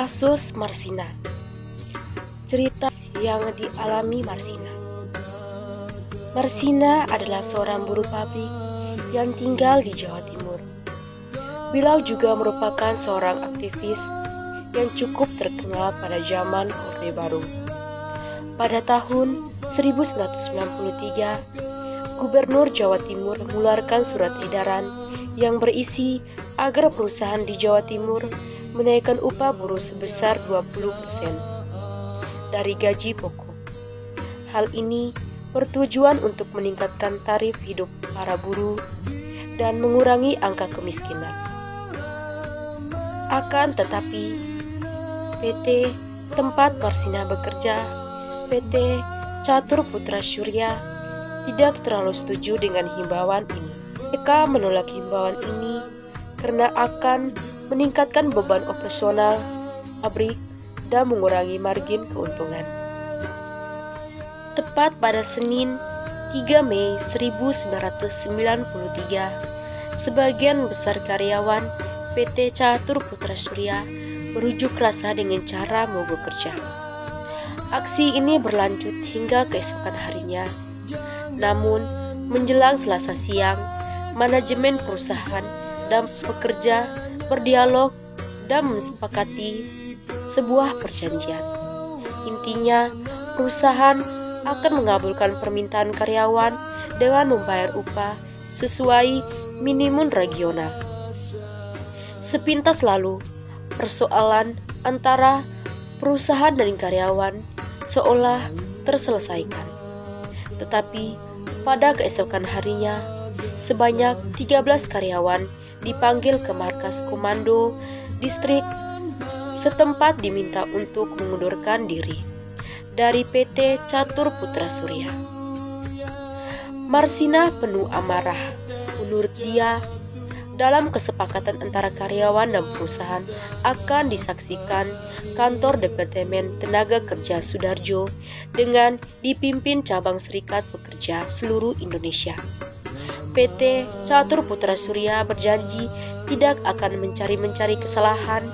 Kasus Marsina. Cerita yang dialami Marsina. Marsina adalah seorang buruh pabrik yang tinggal di Jawa Timur. Beliau juga merupakan seorang aktivis yang cukup terkenal pada zaman Orde Baru. Pada tahun 1993, Gubernur Jawa Timur mengeluarkan surat edaran yang berisi agar perusahaan di Jawa Timur menaikkan upah buruh sebesar 20% dari gaji pokok. Hal ini bertujuan untuk meningkatkan tarif hidup para buruh dan mengurangi angka kemiskinan. Akan tetapi, PT tempat Marsina bekerja, PT Catur Putra Surya, tidak terlalu setuju dengan himbauan ini. Mereka menolak himbauan ini karena akan meningkatkan beban operasional pabrik dan mengurangi margin keuntungan. Tepat pada Senin 3 Mei 1993, sebagian besar karyawan PT Catur Putra Surya berunjuk rasa dengan cara mogok kerja. Aksi ini berlanjut hingga keesokan harinya. Namun, menjelang Selasa siang, manajemen perusahaan dan pekerja berdialog dan mensepakati sebuah perjanjian. Intinya, perusahaan akan mengabulkan permintaan karyawan dengan membayar upah sesuai minimum regional. Sepintas lalu, persoalan antara perusahaan dan karyawan seolah terselesaikan. Tetapi pada keesokan harinya, sebanyak 13 karyawan dipanggil ke markas komando distrik setempat diminta untuk mengundurkan diri dari PT Catur Putra Surya. Marsina penuh amarah. Menurut dia, dalam kesepakatan antara karyawan dan perusahaan akan disaksikan kantor Departemen Tenaga Kerja Sudarjo dengan dipimpin cabang Serikat Pekerja seluruh Indonesia. PT Catur Putra Surya berjanji tidak akan mencari kesalahan.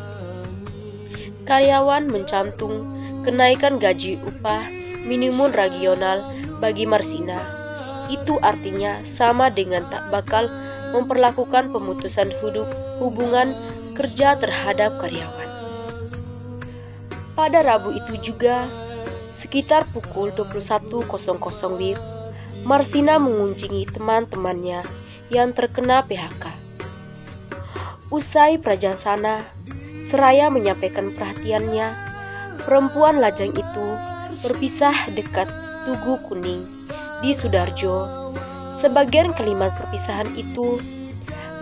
Karyawan mencantum kenaikan gaji upah minimum regional bagi Marsina. Itu artinya sama dengan tak bakal memperlakukan pemutusan hubungan kerja terhadap karyawan. Pada Rabu itu juga, sekitar pukul 21.00 WIB, Marsina mengunjungi teman-temannya yang terkena PHK. Usai prajasana, seraya menyampaikan perhatiannya, perempuan lajang itu berpisah dekat Tugu Kuning di Sudarjo. Sebagian kalimat perpisahan itu,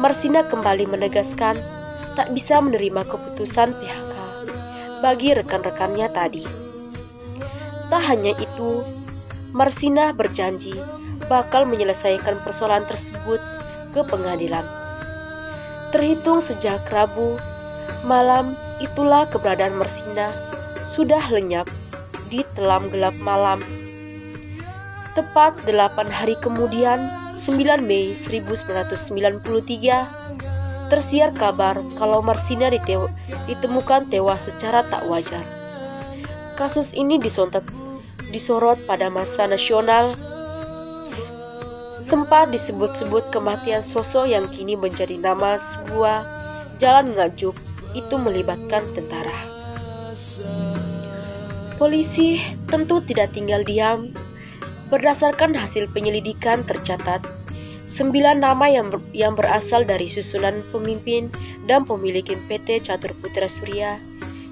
Marsina kembali menegaskan tak bisa menerima keputusan PHK bagi rekan-rekannya tadi. Tak hanya itu, Marsina berjanji bakal menyelesaikan persoalan tersebut ke pengadilan. Terhitung sejak Rabu malam itulah keberadaan Marsina sudah lenyap di telam gelap malam. Tepat 8 hari kemudian, 9 Mei 1993, tersiar kabar kalau Marsina ditemukan tewas secara tak wajar. Kasus ini disorot pada masa nasional. Sempat disebut-sebut kematian sosok yang kini menjadi nama sebuah jalan Nganjuk itu melibatkan tentara. Polisi tentu tidak tinggal diam. Berdasarkan hasil penyelidikan tercatat 9 nama yang berasal dari susunan pemimpin dan pemilik PT Catur Putra Surya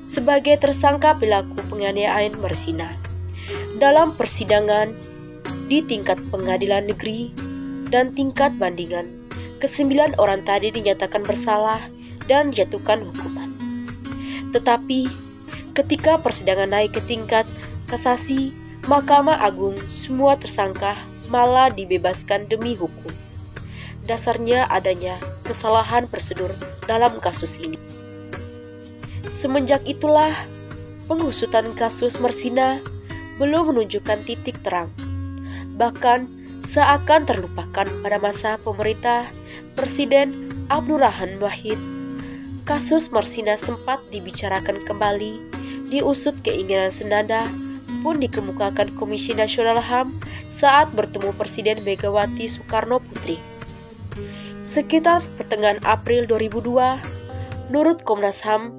sebagai tersangka pelaku penganiayaan Marsina. Dalam persidangan di tingkat pengadilan negeri dan tingkat bandingan, ke-9 orang tadi dinyatakan bersalah dan dijatuhkan hukuman. Tetapi ketika persidangan naik ke tingkat kasasi, Mahkamah Agung, semua tersangka malah dibebaskan demi hukum. Dasarnya adanya kesalahan prosedur dalam kasus ini. Semenjak itulah, pengusutan kasus Marsina belum menunjukkan titik terang. Bahkan seakan terlupakan pada masa pemerintah Presiden Abdurrahman Wahid. kasus Marsina sempat dibicarakan kembali, diusut keinginan senada pun dikemukakan Komisi Nasional HAM saat bertemu Presiden Megawati Soekarno Putri. Sekitar pertengahan April 2002, menurut Komnas HAM,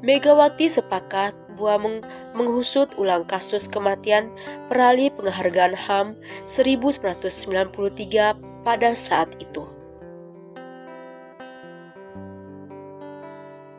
Megawati sepakat bahwa menghusut ulang kasus kematian peraih penghargaan HAM 1993 pada saat itu.